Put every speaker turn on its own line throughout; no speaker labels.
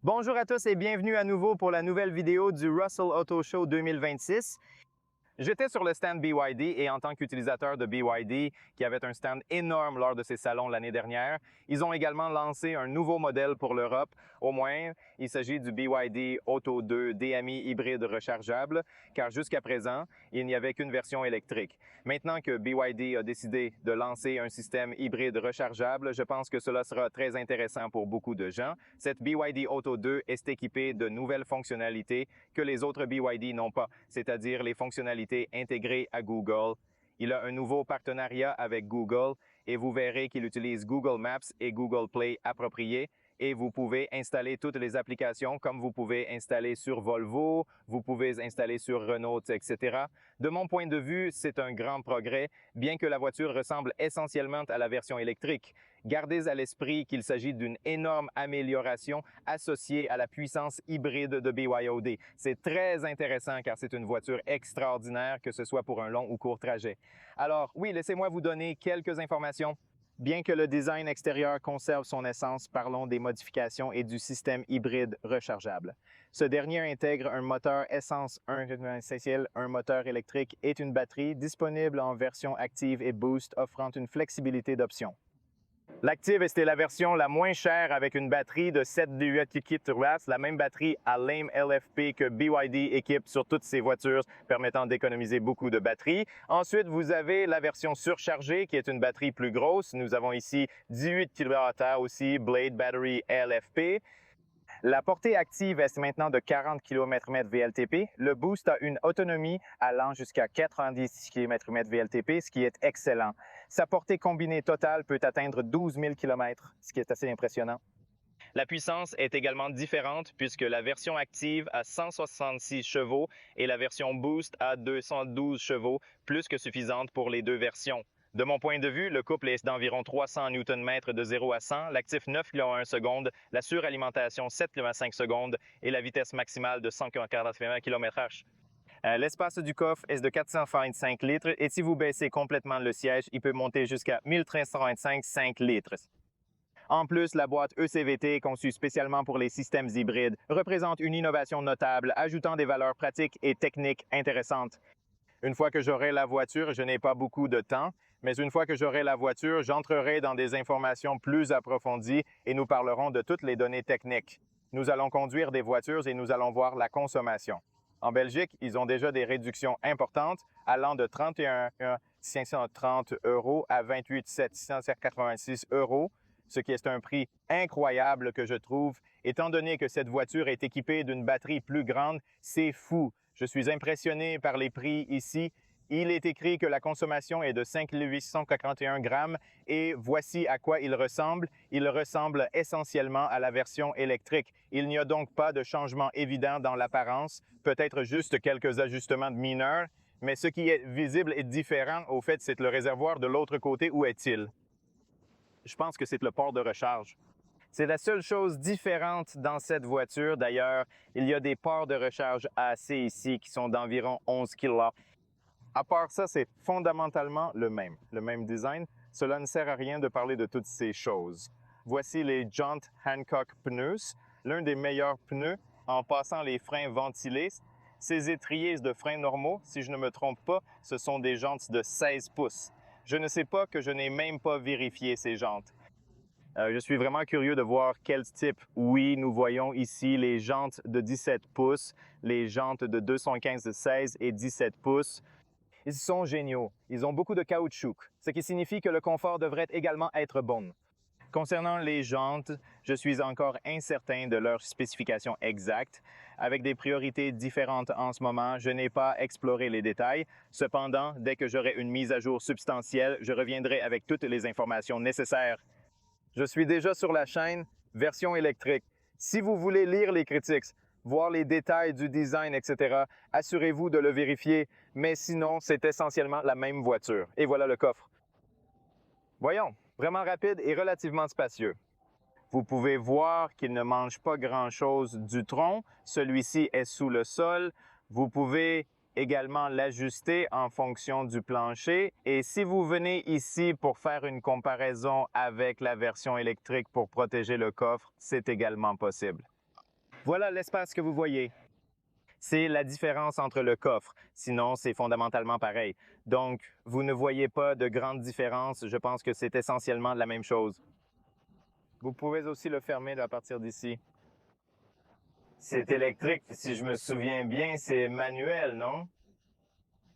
Bonjour à tous et bienvenue à nouveau pour la nouvelle vidéo du Russell Auto Show 2026. J'étais sur le stand BYD et en tant qu'utilisateur de BYD, qui avait un stand énorme lors de ces salons l'année dernière, ils ont également lancé un nouveau modèle pour l'Europe. Au moins, il s'agit du BYD Auto 2 DMI hybride rechargeable, car jusqu'à présent, il n'y avait qu'une version électrique. Maintenant que BYD a décidé de lancer un système hybride rechargeable, je pense que cela sera très intéressant pour beaucoup de gens. Cette BYD Auto 2 est équipée de nouvelles fonctionnalités que les autres BYD n'ont pas, c'est-à-dire les fonctionnalités intégrées à Google. Il a un nouveau partenariat avec Google et vous verrez qu'il utilise Google Maps et Google Play appropriés et vous pouvez installer toutes les applications comme vous pouvez installer sur Volvo, vous pouvez installer sur Renault, etc. De mon point de vue, c'est un grand progrès, bien que la voiture ressemble essentiellement à la version électrique. Gardez à l'esprit qu'il s'agit d'une énorme amélioration associée à la puissance hybride de BYD. C'est très intéressant car c'est une voiture extraordinaire, que ce soit pour un long ou court trajet. Alors oui, laissez-moi vous donner quelques informations. Bien que le design extérieur conserve son essence, parlons des modifications et du système hybride rechargeable. Ce dernier intègre un moteur essence 1 essentiel, un moteur électrique et une batterie disponible en version active et boost, offrant une flexibilité d'options. L'Active, c'était la version la moins chère avec une batterie de 7,8 kWh, la même batterie à Lame LFP que BYD équipe sur toutes ses voitures, permettant d'économiser beaucoup de batterie. Ensuite, vous avez la version surchargée qui est une batterie plus grosse. Nous avons ici 18 kWh aussi, Blade Battery LFP. La portée active est maintenant de 40 km/h VLTP. Le Boost a une autonomie allant jusqu'à 90 km/h VLTP, ce qui est excellent. Sa portée combinée totale peut atteindre 12 000 km, ce qui est assez impressionnant. La puissance est également différente puisque la version active a 166 chevaux et la version Boost a 212 chevaux, plus que suffisante pour les deux versions. De mon point de vue, le couple est d'environ 300 Nm de 0 à 100, l'actif 9,1 secondes, la suralimentation 7,5 secondes et la vitesse maximale de 141 km/h. L'espace du coffre est de 425 litres et si vous baissez complètement le siège, il peut monter jusqu'à 1325 litres. En plus, la boîte ECVT, conçue spécialement pour les systèmes hybrides, représente une innovation notable, ajoutant des valeurs pratiques et techniques intéressantes. Une fois que j'aurai la voiture, je n'ai pas beaucoup de temps, mais une fois que j'aurai la voiture, j'entrerai dans des informations plus approfondies et nous parlerons de toutes les données techniques. Nous allons conduire des voitures et nous allons voir la consommation. En Belgique, ils ont déjà des réductions importantes allant de 31 530 € à 28 786 €, ce qui est un prix incroyable que je trouve. Étant donné que cette voiture est équipée d'une batterie plus grande, c'est fou. Je suis impressionné par les prix ici. Il est écrit que la consommation est de 5 841 grammes et voici à quoi il ressemble. Il ressemble essentiellement à la version électrique. Il n'y a donc pas de changement évident dans l'apparence, peut-être juste quelques ajustements mineurs, mais ce qui est visible et différent, au fait, c'est le réservoir de l'autre côté. Où est-il? Je pense que c'est le port de recharge. C'est la seule chose différente dans cette voiture. D'ailleurs, il y a des ports de recharge AC ici qui sont d'environ 11 kW. À part ça, c'est fondamentalement le même design. Cela ne sert à rien de parler de toutes ces choses. Voici les jantes Hankook Pneus, l'un des meilleurs pneus en passant les freins ventilés. Ces étriers de freins normaux, si je ne me trompe pas, ce sont des jantes de 16 pouces. Je ne sais pas que je n'ai même pas vérifié ces jantes. Je suis vraiment curieux de voir quel type. Oui, nous voyons ici les jantes de 17 pouces, les jantes de 215 de 16 et 17 pouces. Ils sont géniaux. Ils ont beaucoup de caoutchouc, ce qui signifie que le confort devrait également être bon. Concernant les jantes, je suis encore incertain de leurs spécifications exactes. Avec des priorités différentes en ce moment, je n'ai pas exploré les détails. Cependant, dès que j'aurai une mise à jour substantielle, je reviendrai avec toutes les informations nécessaires. Je suis déjà sur la chaîne version électrique. Si vous voulez lire les critiques, voir les détails du design, etc., assurez-vous de le vérifier. Mais sinon, c'est essentiellement la même voiture. Et voilà le coffre. Voyons, vraiment rapide et relativement spacieux. Vous pouvez voir qu'il ne mange pas grand-chose du tronc. Celui-ci est sous le sol. Vous pouvez également l'ajuster en fonction du plancher. Et si vous venez ici pour faire une comparaison avec la version électrique pour protéger le coffre, c'est également possible. Voilà l'espace que vous voyez. C'est la différence entre le coffre. Sinon, c'est fondamentalement pareil. Donc, vous ne voyez pas de grande différence. Je pense que c'est essentiellement la même chose. Vous pouvez aussi le fermer à partir d'ici. C'est électrique, si je me souviens bien, c'est manuel, non?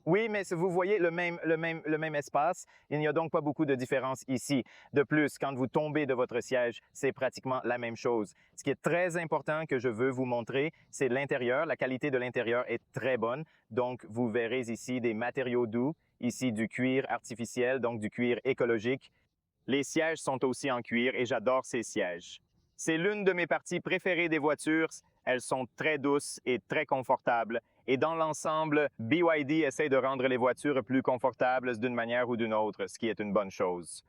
Oui, mais si vous voyez le même espace, il n'y a donc pas beaucoup de différence ici. De plus, quand vous tombez de votre siège, c'est pratiquement la même chose. Ce qui est très important que je veux vous montrer, c'est l'intérieur. La qualité de l'intérieur est très bonne. Donc, vous verrez ici des matériaux doux, ici du cuir artificiel, donc du cuir écologique. Les sièges sont aussi en cuir et j'adore ces sièges. C'est l'une de mes parties préférées des voitures. Elles sont très douces et très confortables. Et dans l'ensemble, BYD essaie de rendre les voitures plus confortables d'une manière ou d'une autre, ce qui est une bonne chose.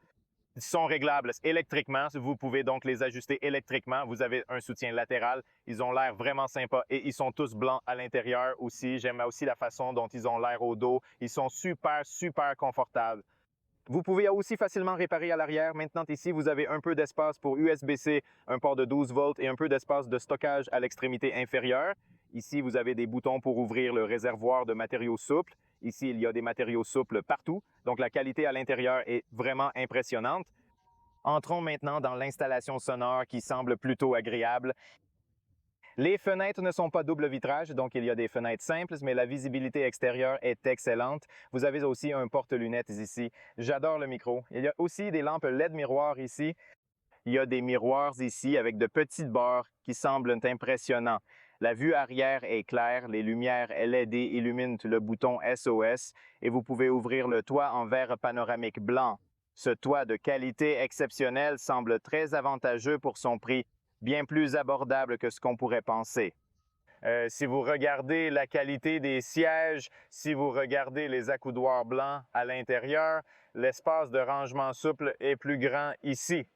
Ils sont réglables électriquement. Vous pouvez donc les ajuster électriquement. Vous avez un soutien latéral. Ils ont l'air vraiment sympas et ils sont tous blancs à l'intérieur aussi. J'aime aussi la façon dont ils ont l'air au dos. Ils sont super, super confortables. Vous pouvez aussi facilement réparer à l'arrière. Maintenant, ici, vous avez un peu d'espace pour USB-C, un port de 12 volts et un peu d'espace de stockage à l'extrémité inférieure. Ici, vous avez des boutons pour ouvrir le réservoir de matériaux souples. Ici, il y a des matériaux souples partout. Donc, la qualité à l'intérieur est vraiment impressionnante. Entrons maintenant dans l'installation sonore qui semble plutôt agréable. Les fenêtres ne sont pas double vitrage, donc il y a des fenêtres simples, mais la visibilité extérieure est excellente. Vous avez aussi un porte-lunettes ici. J'adore le micro. Il y a aussi des lampes LED miroirs ici. Il y a des miroirs ici avec de petites barres qui semblent impressionnants. La vue arrière est claire, les lumières LED illuminent le bouton SOS et vous pouvez ouvrir le toit en verre panoramique blanc. Ce toit de qualité exceptionnelle semble très avantageux pour son prix, bien plus abordable que ce qu'on pourrait penser. Si vous regardez la qualité des sièges, si vous regardez les accoudoirs blancs à l'intérieur, l'espace de rangement souple est plus grand ici.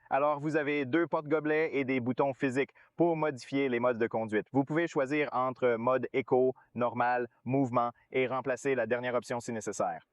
Alors, vous avez deux porte-gobelets et des boutons physiques pour modifier les modes de conduite. Vous pouvez choisir entre mode éco, normal, mouvement et remplacer la dernière option si nécessaire.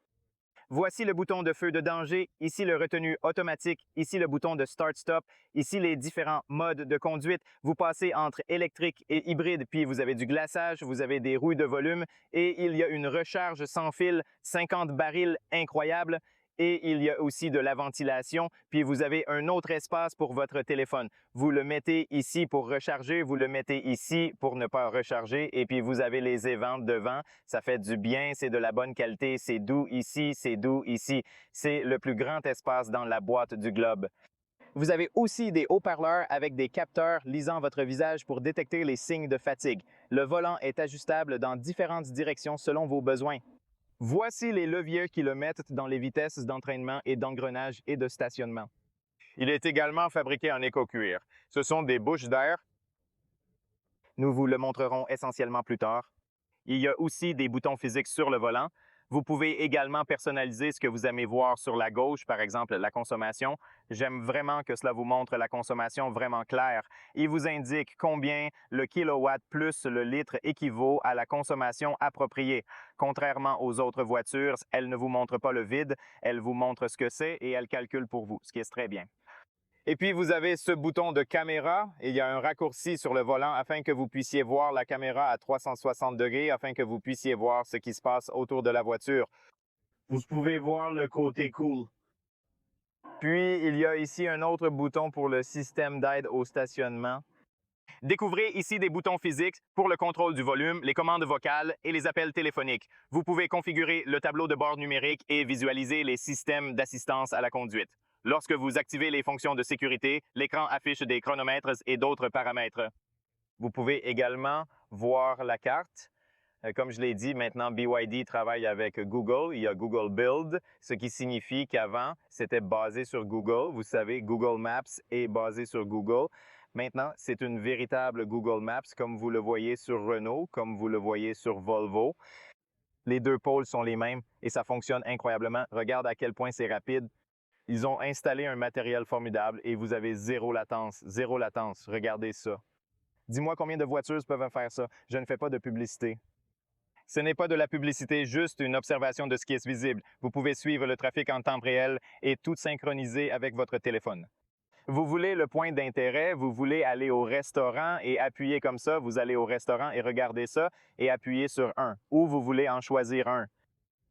Voici le bouton de feu de danger, ici le retenu automatique, ici le bouton de start-stop, ici les différents modes de conduite. Vous passez entre électrique et hybride, puis vous avez du glaçage, vous avez des roues de volume et il y a une recharge sans fil, 50 barils incroyable. Et il y a aussi de la ventilation, puis vous avez un autre espace pour votre téléphone. Vous le mettez ici pour recharger, vous le mettez ici pour ne pas recharger, et puis vous avez les éventes devant. Ça fait du bien, c'est de la bonne qualité, c'est doux ici, c'est doux ici. C'est le plus grand espace dans la boîte du globe. Vous avez aussi des haut-parleurs avec des capteurs lisant votre visage pour détecter les signes de fatigue. Le volant est ajustable dans différentes directions selon vos besoins. Voici les leviers qui le mettent dans les vitesses d'entraînement et d'engrenage et de stationnement. Il est également fabriqué en éco-cuir. Ce sont des bouches d'air. Nous vous le montrerons essentiellement plus tard. Il y a aussi des boutons physiques sur le volant. Vous pouvez également personnaliser ce que vous aimez voir sur la gauche, par exemple la consommation. J'aime vraiment que cela vous montre la consommation vraiment claire. Il vous indique combien le kilowatt plus le litre équivaut à la consommation appropriée. Contrairement aux autres voitures, elle ne vous montre pas le vide, elle vous montre ce que c'est et elle calcule pour vous, ce qui est très bien. Et puis, vous avez ce bouton de caméra. Et il y a un raccourci sur le volant afin que vous puissiez voir la caméra à 360 degrés, afin que vous puissiez voir ce qui se passe autour de la voiture. Vous pouvez voir le côté cool. Puis, il y a ici un autre bouton pour le système d'aide au stationnement. Découvrez ici des boutons physiques pour le contrôle du volume, les commandes vocales et les appels téléphoniques. Vous pouvez configurer le tableau de bord numérique et visualiser les systèmes d'assistance à la conduite. Lorsque vous activez les fonctions de sécurité, l'écran affiche des chronomètres et d'autres paramètres. Vous pouvez également voir la carte. Comme je l'ai dit, maintenant BYD travaille avec Google. Il y a Google Build, ce qui signifie qu'avant, c'était basé sur Google. Vous savez, Google Maps est basé sur Google. Maintenant, c'est une véritable Google Maps, comme vous le voyez sur Renault, comme vous le voyez sur Volvo. Les deux pôles sont les mêmes et ça fonctionne incroyablement. Regarde à quel point c'est rapide. Ils ont installé un matériel formidable et vous avez zéro latence. Zéro latence. Regardez ça. Dis-moi combien de voitures peuvent faire ça. Je ne fais pas de publicité. Ce n'est pas de la publicité, juste une observation de ce qui est visible. Vous pouvez suivre le trafic en temps réel et tout synchroniser avec votre téléphone. Vous voulez le point d'intérêt, vous voulez aller au restaurant et appuyer comme ça, vous allez au restaurant et regardez ça et appuyez sur 1. Ou vous voulez en choisir un.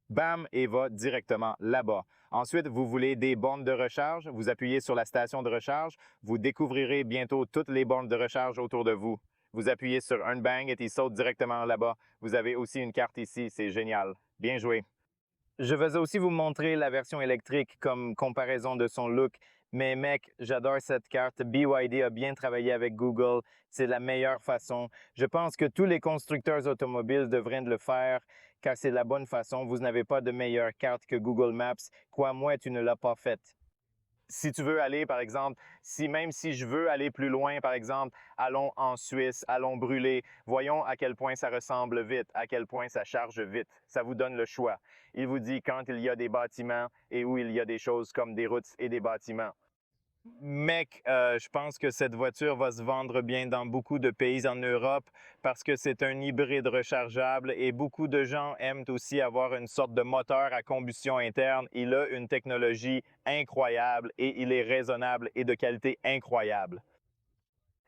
Bam, et va directement là-bas. Ensuite, vous voulez des bornes de recharge, vous appuyez sur la station de recharge, vous découvrirez bientôt toutes les bornes de recharge autour de vous. Vous appuyez sur un bang et il saute directement là-bas. Vous avez aussi une carte ici, c'est génial. Bien joué. Je vais aussi vous montrer la version électrique comme comparaison de son look. Mais mec, j'adore cette carte. BYD a bien travaillé avec Google. C'est la meilleure façon. Je pense que tous les constructeurs automobiles devraient le faire car c'est la bonne façon. Vous n'avez pas de meilleure carte que Google Maps. Crois-moi, tu ne l'as pas faite. Si tu veux aller, par exemple, même si je veux aller plus loin, par exemple, allons en Suisse, allons brûler, voyons à quel point ça ressemble vite, à quel point ça charge vite. Ça vous donne le choix. Il vous dit quand il y a des bâtiments et où il y a des choses comme des routes et des bâtiments. Mec, je pense que cette voiture va se vendre bien dans beaucoup de pays en Europe parce que c'est un hybride rechargeable et beaucoup de gens aiment aussi avoir une sorte de moteur à combustion interne. Il a une technologie incroyable et il est raisonnable et de qualité incroyable.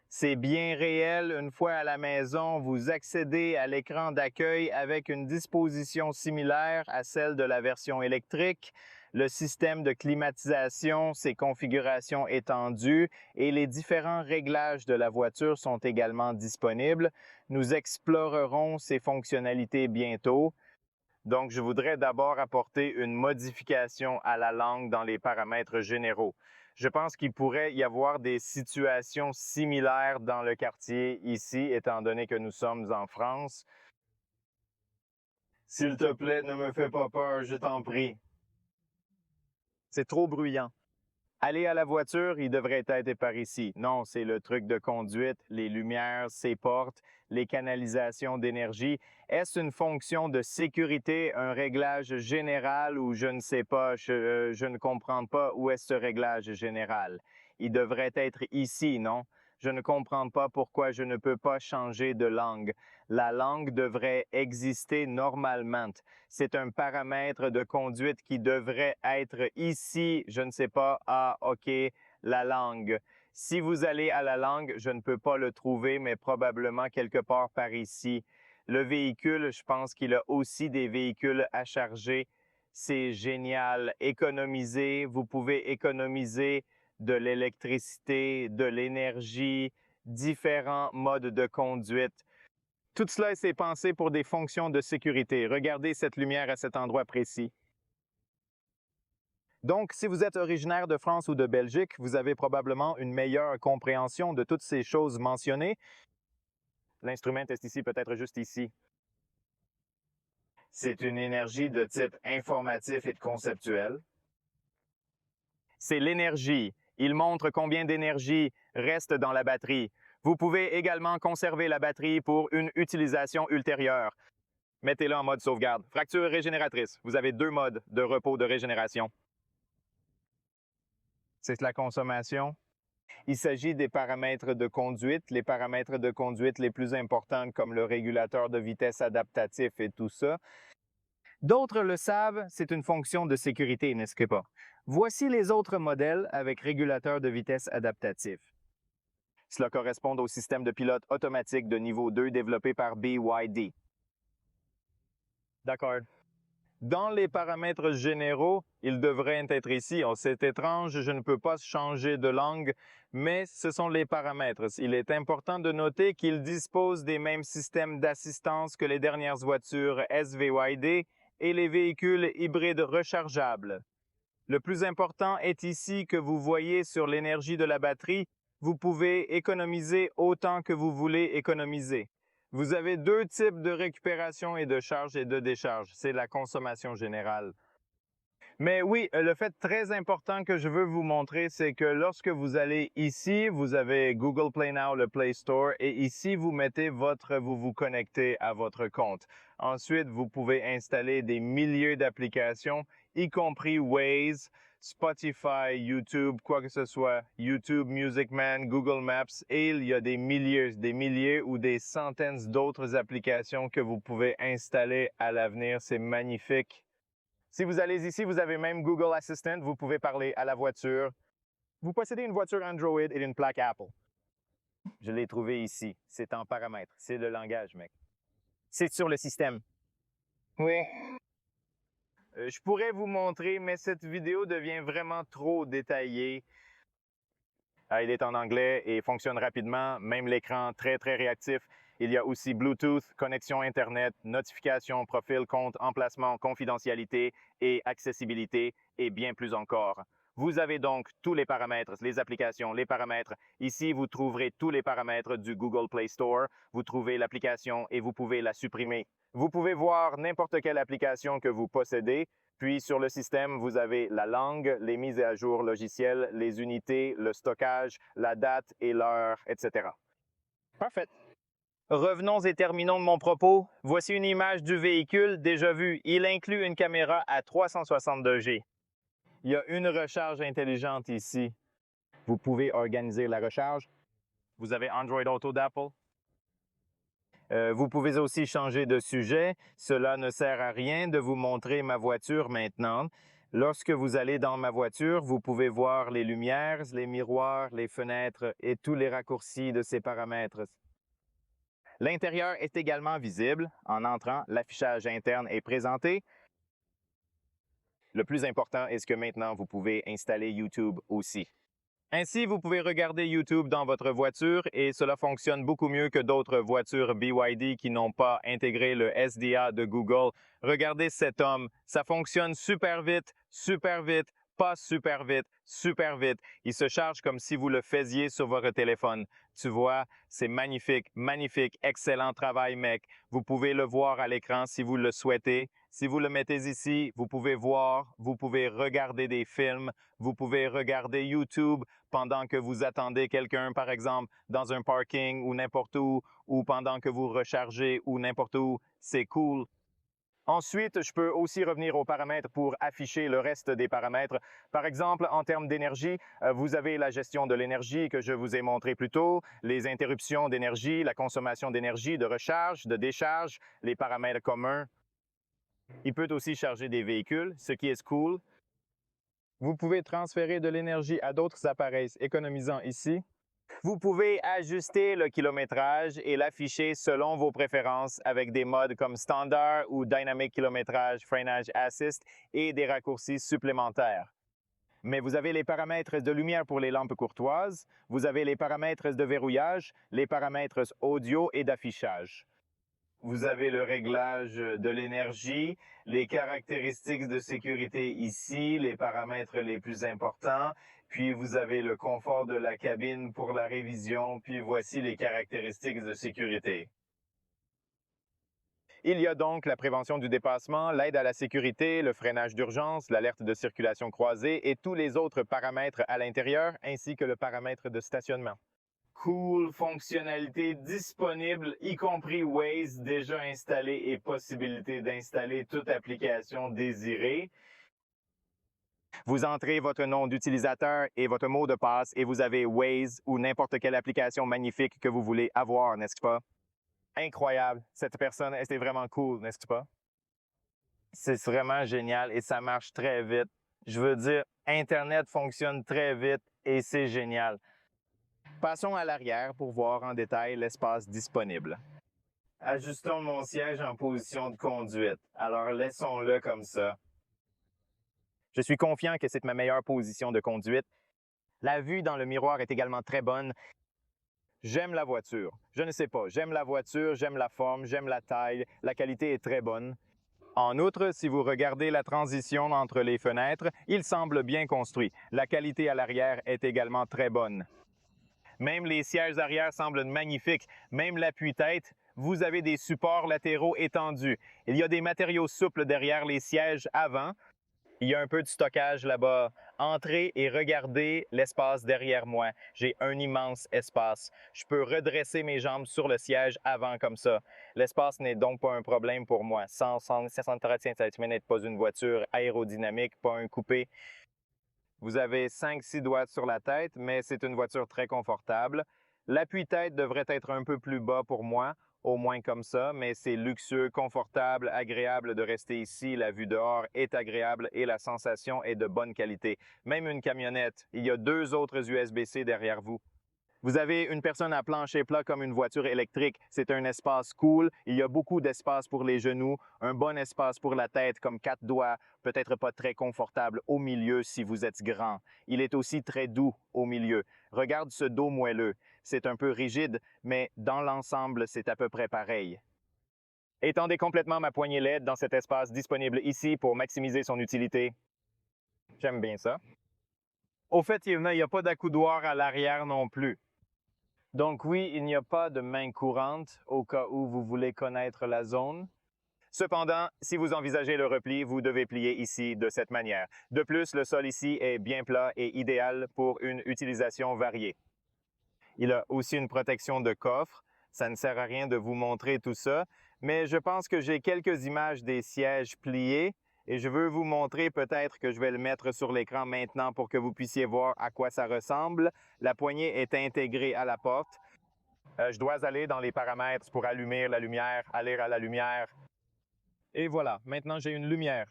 C'est bien réel. Une fois à la maison, vous accédez à l'écran d'accueil avec une disposition similaire à celle de la version électrique. Le système de climatisation, ses configurations étendues et les différents réglages de la voiture sont également disponibles. Nous explorerons ces fonctionnalités bientôt. Donc, je voudrais d'abord apporter une modification à la langue dans les paramètres généraux. Je pense qu'il pourrait y avoir des situations similaires dans le quartier ici, étant donné que nous sommes en France. S'il te plaît, ne me fais pas peur, je t'en prie. C'est trop bruyant. Aller à la voiture, il devrait être par ici. Non, c'est le truc de conduite, les lumières, ses portes, les canalisations d'énergie. Est-ce une fonction de sécurité, un réglage général ou je ne sais pas, je ne comprends pas où est ce réglage général? Il devrait être ici, non? Je ne comprends pas pourquoi je ne peux pas changer de langue. La langue devrait exister normalement. C'est un paramètre de conduite qui devrait être ici, je ne sais pas, OK, la langue. Si vous allez à la langue, je ne peux pas le trouver, mais probablement quelque part par ici. Le véhicule, je pense qu'il a aussi des véhicules à charger. C'est génial. Économiser, vous pouvez économiser de l'électricité, de l'énergie, différents modes de conduite. Tout cela s'est pensé pour des fonctions de sécurité. Regardez cette lumière à cet endroit précis. Donc, si vous êtes originaire de France ou de Belgique, vous avez probablement une meilleure compréhension de toutes ces choses mentionnées. L'instrument est ici, peut-être juste ici. C'est une énergie de type informatif et de conceptuel. C'est l'énergie. Il montre combien d'énergie reste dans la batterie. Vous pouvez également conserver la batterie pour une utilisation ultérieure. Mettez-le en mode sauvegarde. Fracture régénératrice. Vous avez 2 modes de repos de régénération. C'est la consommation. Il s'agit des paramètres de conduite, les paramètres de conduite les plus importants comme le régulateur de vitesse adaptatif et tout ça. D'autres le savent, c'est une fonction de sécurité, n'est-ce pas? Voici les autres modèles avec régulateur de vitesse adaptatif. Cela correspond au système de pilote automatique de niveau 2 développé par BYD. D'accord. Dans les paramètres généraux, ils devraient être ici. Oh, c'est étrange, je ne peux pas changer de langue, mais ce sont les paramètres. Il est important de noter qu'ils disposent des mêmes systèmes d'assistance que les dernières voitures SVYD et les véhicules hybrides rechargeables. Le plus important est ici que vous voyez sur l'énergie de la batterie, vous pouvez économiser autant que vous voulez économiser. Vous avez 2 types de récupération et de charge et de décharge. C'est la consommation générale. Mais oui, le fait très important que je veux vous montrer, c'est que lorsque vous allez ici, vous avez Google Play Now, le Play Store, et ici, vous vous connectez à votre compte. Ensuite, vous pouvez installer des milliers d'applications, y compris Waze, Spotify, YouTube, quoi que ce soit, YouTube, Music Man, Google Maps, et il y a des milliers ou des centaines d'autres applications que vous pouvez installer à l'avenir. C'est magnifique. Si vous allez ici, vous avez même Google Assistant, vous pouvez parler à la voiture. Vous possédez une voiture Android et une plaque Apple. Je l'ai trouvé ici. C'est en paramètres. C'est le langage, mec. C'est sur le système.
Oui.
Je pourrais vous montrer, mais cette vidéo devient vraiment trop détaillée. Il est en anglais et fonctionne rapidement, même l'écran très réactif. Il y a aussi Bluetooth, connexion Internet, notification, profil, compte, emplacement, confidentialité et accessibilité et bien plus encore. Vous avez donc tous les paramètres, les applications, les paramètres. Ici, vous trouverez tous les paramètres du Google Play Store. Vous trouvez l'application et vous pouvez la supprimer. Vous pouvez voir n'importe quelle application que vous possédez. Puis sur le système, vous avez la langue, les mises à jour logicielles, les unités, le stockage, la date et l'heure, etc. Parfait. Revenons et terminons de mon propos. Voici une image du véhicule déjà vue. Il inclut une caméra à 360°. Il y a une recharge intelligente ici. Vous pouvez organiser la recharge. Vous avez Android Auto d'Apple. Vous pouvez aussi changer de sujet. Cela ne sert à rien de vous montrer ma voiture maintenant. Lorsque vous allez dans ma voiture, vous pouvez voir les lumières, les miroirs, les fenêtres et tous les raccourcis de ces paramètres. L'intérieur est également visible. En entrant, l'affichage interne est présenté. Le plus important est que maintenant, vous pouvez installer YouTube aussi. Ainsi, vous pouvez regarder YouTube dans votre voiture et cela fonctionne beaucoup mieux que d'autres voitures BYD qui n'ont pas intégré le SDA de Google. Regardez cet homme, ça fonctionne super vite, pas super vite, super vite. Il se charge comme si vous le faisiez sur votre téléphone. Tu vois, c'est magnifique, magnifique, excellent travail, mec. Vous pouvez le voir à l'écran si vous le souhaitez. Si vous le mettez ici, vous pouvez voir, vous pouvez regarder des films, vous pouvez regarder YouTube pendant que vous attendez quelqu'un, par exemple, dans un parking ou n'importe où, ou pendant que vous rechargez ou n'importe où. C'est cool. Ensuite, je peux aussi revenir aux paramètres pour afficher le reste des paramètres. Par exemple, en termes d'énergie, vous avez la gestion de l'énergie que je vous ai montré plus tôt, les interruptions d'énergie, la consommation d'énergie, de recharge, de décharge, les paramètres communs. Il peut aussi charger des véhicules, ce qui est cool. Vous pouvez transférer de l'énergie à d'autres appareils, économisant ici. Vous pouvez ajuster le kilométrage et l'afficher selon vos préférences avec des modes comme Standard ou Dynamic Kilométrage, Freinage Assist et des raccourcis supplémentaires. Mais vous avez les paramètres de lumière pour les lampes courtoises, vous avez les paramètres de verrouillage, les paramètres audio et d'affichage. Vous avez le réglage de l'énergie, les caractéristiques de sécurité ici, les paramètres les plus importants, puis vous avez le confort de la cabine pour la révision, puis voici les caractéristiques de sécurité. Il y a donc la prévention du dépassement, l'aide à la sécurité, le freinage d'urgence, l'alerte de circulation croisée et tous les autres paramètres à l'intérieur, ainsi que le paramètre de stationnement. Cool, fonctionnalité disponible, y compris Waze déjà installé et possibilité d'installer toute application désirée. Vous entrez votre nom d'utilisateur et votre mot de passe et vous avez Waze ou n'importe quelle application magnifique que vous voulez avoir, n'est-ce pas? Incroyable, cette personne, c'était vraiment cool, n'est-ce pas? C'est vraiment génial et ça marche très vite. Je veux dire, Internet fonctionne très vite et c'est génial. Passons à l'arrière pour voir en détail l'espace disponible. Ajustons mon siège en position de conduite. Alors laissons-le comme ça. Je suis confiant que c'est ma meilleure position de conduite. La vue dans le miroir est également très bonne. J'aime la voiture. Je ne sais pas, j'aime la voiture, j'aime la forme, j'aime la taille. La qualité est très bonne. En outre, si vous regardez la transition entre les fenêtres, il semble bien construit. La qualité à l'arrière est également très bonne. Même les sièges arrière semblent magnifiques. Même l'appui-tête, vous avez des supports latéraux étendus. Il y a des matériaux souples derrière les sièges avant. Il y a un peu de stockage là-bas. Entrez et regardez l'espace derrière moi. J'ai un immense espace. Je peux redresser mes jambes sur le siège avant comme ça. L'espace n'est donc pas un problème pour moi. 135 cm, pas une voiture aérodynamique, pas un coupé. Vous avez 5-6 doigts sur la tête, mais c'est une voiture très confortable. L'appui-tête devrait être un peu plus bas pour moi, au moins comme ça, mais c'est luxueux, confortable, agréable de rester ici. La vue dehors est agréable et la sensation est de bonne qualité. Même une camionnette, il y a 2 autres USB-C derrière vous. Vous avez une personne à plancher plat comme une voiture électrique. C'est un espace cool. Il y a beaucoup d'espace pour les genoux, un bon espace pour la tête comme 4 doigts, peut-être pas très confortable au milieu si vous êtes grand. Il est aussi très doux au milieu. Regarde ce dos moelleux. C'est un peu rigide, mais dans l'ensemble, c'est à peu près pareil. Étendez complètement ma poignée LED dans cet espace disponible ici pour maximiser son utilité. J'aime bien ça. Au fait, il n'y a pas d'accoudoir à l'arrière non plus. Donc oui, il n'y a pas de main courante au cas où vous voulez connaître la zone. Cependant, si vous envisagez le repli, vous devez plier ici de cette manière. De plus, le sol ici est bien plat et idéal pour une utilisation variée. Il a aussi une protection de coffre. Ça ne sert à rien de vous montrer tout ça, mais je pense que j'ai quelques images des sièges pliés et je veux vous montrer, peut-être que je vais le mettre sur l'écran maintenant pour que vous puissiez voir à quoi ça ressemble. La poignée est intégrée à la porte. Je dois aller dans les paramètres pour allumer la lumière, aller à la lumière. Et voilà, maintenant j'ai une lumière.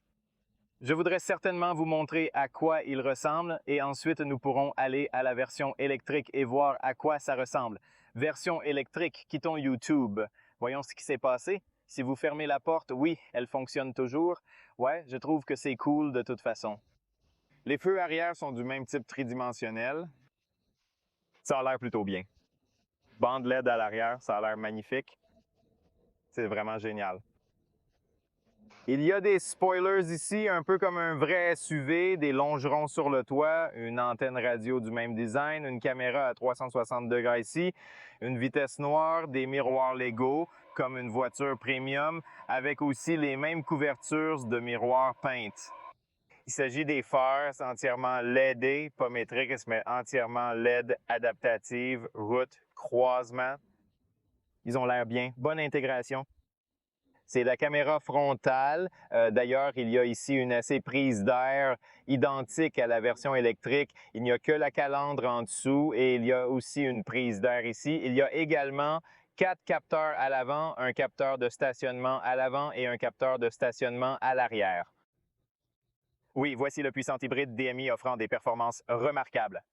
Je voudrais certainement vous montrer à quoi il ressemble et ensuite nous pourrons aller à la version électrique et voir à quoi ça ressemble. Version électrique, quittons YouTube. Voyons ce qui s'est passé. Si vous fermez la porte, oui, elle fonctionne toujours. Ouais, je trouve que c'est cool de toute façon. Les feux arrière sont du même type tridimensionnel. Ça a l'air plutôt bien. Bande LED à l'arrière, ça a l'air magnifique. C'est vraiment génial. Il y a des spoilers ici, un peu comme un vrai SUV, des longerons sur le toit, une antenne radio du même design, une caméra à 360 degrés ici, une vitesse noire, des miroirs Lego, comme une voiture premium, avec aussi les mêmes couvertures de miroirs peintes. Il s'agit des phares, c'est entièrement LED, pas métrique, mais entièrement LED adaptative, route, croisement. Ils ont l'air bien, bonne intégration. C'est la caméra frontale. D'ailleurs, il y a ici une assez prise d'air identique à la version électrique. Il n'y a que la calandre en dessous et il y a aussi une prise d'air ici. Il y a également 4 capteurs à l'avant, un capteur de stationnement à l'avant et un capteur de stationnement à l'arrière. Oui, voici le puissant hybride DMI offrant des performances remarquables.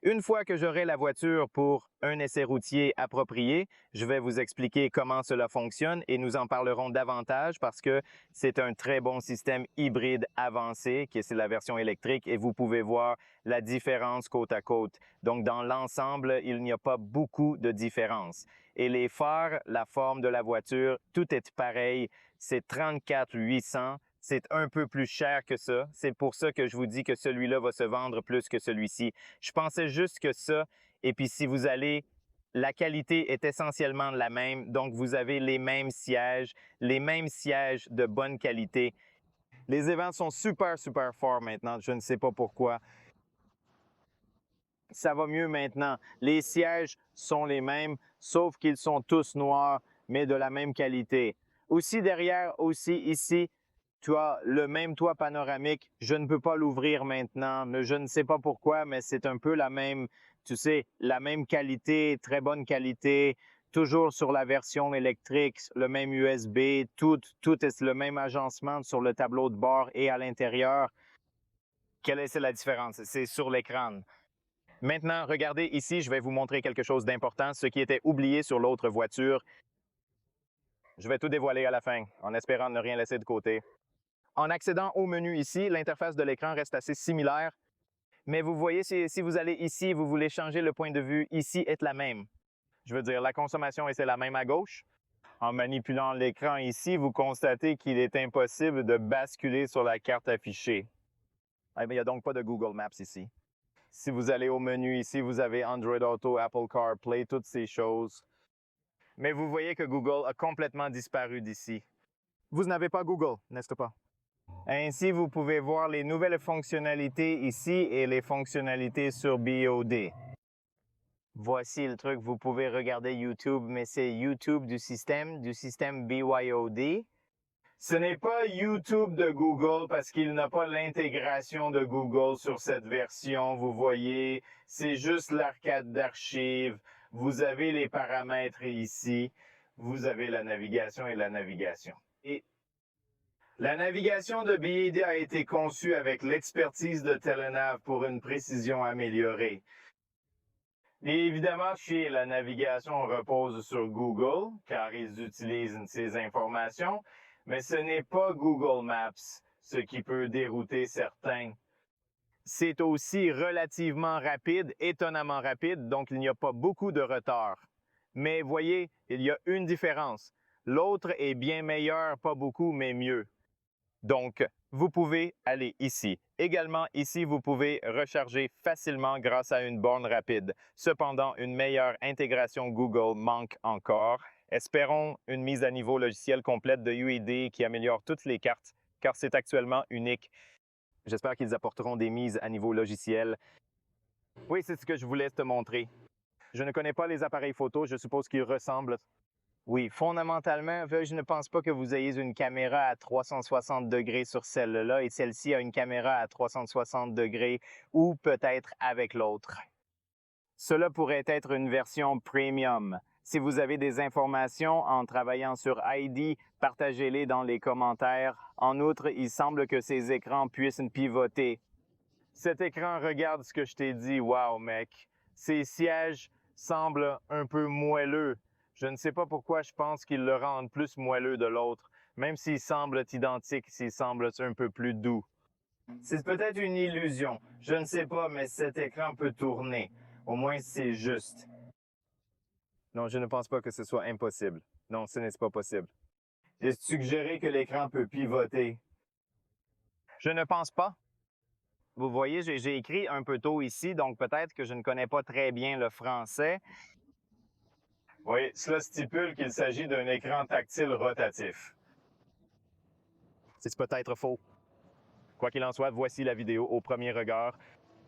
Une fois que j'aurai la voiture pour un essai routier approprié, je vais vous expliquer comment cela fonctionne et nous en parlerons davantage parce que c'est un très bon système hybride avancé, qui est la version électrique, et vous pouvez voir la différence côte à côte. Donc, dans l'ensemble, il n'y a pas beaucoup de différence. Et les phares, la forme de la voiture, tout est pareil. C'est 34 800. C'est un peu plus cher que ça. C'est pour ça que je vous dis que celui-là va se vendre plus que celui-ci. Je pensais juste que ça. Et puis si vous allez, la qualité est essentiellement la même. Donc vous avez les mêmes sièges de bonne qualité. Les évents sont super, super forts maintenant. Je ne sais pas pourquoi. Ça va mieux maintenant. Les sièges sont les mêmes, sauf qu'ils sont tous noirs, mais de la même qualité. Aussi derrière, aussi ici, tu as le même toit panoramique. Je ne peux pas l'ouvrir maintenant. Je ne sais pas pourquoi, mais c'est un peu la même, tu sais, la même qualité, très bonne qualité. Toujours sur la version électrique, le même USB, tout est le même agencement sur le tableau de bord et à l'intérieur. Quelle est la différence? C'est sur l'écran. Maintenant, regardez ici, je vais vous montrer quelque chose d'important, ce qui était oublié sur l'autre voiture. Je vais tout dévoiler à la fin, en espérant ne rien laisser de côté. En accédant au menu ici, l'interface de l'écran reste assez similaire, mais vous voyez, si vous allez ici et vous voulez changer le point de vue, ici est la même. Je veux dire, la consommation est la même à gauche. En manipulant l'écran ici, vous constatez qu'il est impossible de basculer sur la carte affichée. Il n'y a donc pas de Google Maps ici. Si vous allez au menu ici, vous avez Android Auto, Apple CarPlay, toutes ces choses. Mais vous voyez que Google a complètement disparu d'ici. Vous n'avez pas Google, n'est-ce pas? Ainsi, vous pouvez voir les nouvelles fonctionnalités ici et les fonctionnalités sur BOD. Voici le truc, vous pouvez regarder YouTube, mais c'est YouTube du système BYOD. Ce n'est pas YouTube de Google parce qu'il n'a pas l'intégration de Google sur cette version, vous voyez. C'est juste l'arcade d'archives. Vous avez les paramètres ici. Vous avez la navigation et la navigation. Et la navigation de BYD a été conçue avec l'expertise de Telenav pour une précision améliorée. Et évidemment, chez la navigation, on repose sur Google, car ils utilisent ces informations, mais ce n'est pas Google Maps, ce qui peut dérouter certains. C'est aussi relativement rapide, étonnamment rapide, donc il n'y a pas beaucoup de retard. Mais voyez, il y a une différence. L'autre est bien meilleur, pas beaucoup, mais mieux. Donc, vous pouvez aller ici. Également, ici, vous pouvez recharger facilement grâce à une borne rapide. Cependant, une meilleure intégration Google manque encore. Espérons une mise à niveau logicielle complète de UID qui améliore toutes les cartes, car c'est actuellement unique. J'espère qu'ils apporteront des mises à niveau logiciel. Oui, c'est ce que je voulais te montrer. Je ne connais pas les appareils photo, je suppose qu'ils ressemblent. Oui, fondamentalement, je ne pense pas que vous ayez une caméra à 360 degrés sur celle-là et celle-ci a une caméra à 360 degrés ou peut-être avec l'autre. Cela pourrait être une version premium. Si vous avez des informations en travaillant sur ID, partagez-les dans les commentaires. En outre, il semble que ces écrans puissent pivoter. Cet écran regarde ce que je t'ai dit. Wow, mec. Ces sièges semblent un peu moelleux. Je ne sais pas pourquoi je pense qu'ils le rendent plus moelleux de l'autre, même s'ils semblent identiques, s'ils semblent un peu plus doux. C'est peut-être une illusion. Je ne sais pas, mais cet écran peut tourner. Au moins, c'est juste. Non, je ne pense pas que ce soit impossible. Non, ce n'est pas possible. J'ai suggéré que l'écran peut pivoter. Je ne pense pas. Vous voyez, j'ai écrit un peu tôt ici, donc peut-être que je ne connais pas très bien le français. Oui, cela stipule qu'il s'agit d'un écran tactile rotatif. C'est peut-être faux. Quoi qu'il en soit, voici la vidéo au premier regard.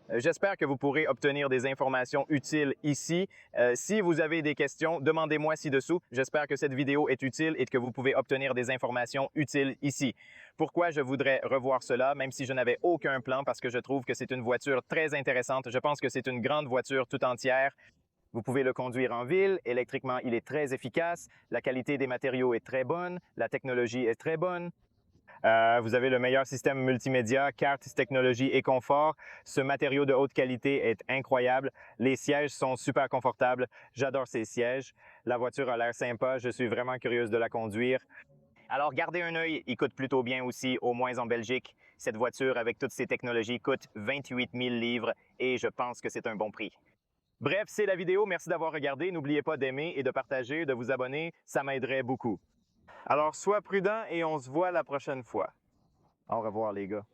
J'espère que vous pourrez obtenir des informations utiles ici. Si vous avez des questions, demandez-moi ci-dessous. J'espère que cette vidéo est utile et que vous pouvez obtenir des informations utiles ici. Pourquoi je voudrais revoir cela, même si je n'avais aucun plan, parce que je trouve que c'est une voiture très intéressante. Je pense que c'est une grande voiture tout entière. Vous pouvez le conduire en ville. Électriquement, il est très efficace. La qualité des matériaux est très bonne. La technologie est très bonne. Vous avez le meilleur système multimédia, cartes, technologie et confort. Ce matériau de haute qualité est incroyable. Les sièges sont super confortables. J'adore ces sièges. La voiture a l'air sympa. Je suis vraiment curieuse de la conduire. Alors, gardez un œil. Il coûte plutôt bien aussi, au moins en Belgique. Cette voiture, avec toutes ces technologies, coûte 28 000 livres et je pense que c'est un bon prix. Bref, c'est la vidéo. Merci d'avoir regardé. N'oubliez pas d'aimer et de partager, de vous abonner. Ça m'aiderait beaucoup. Alors, sois prudent et on se voit la prochaine fois. Au revoir, les gars.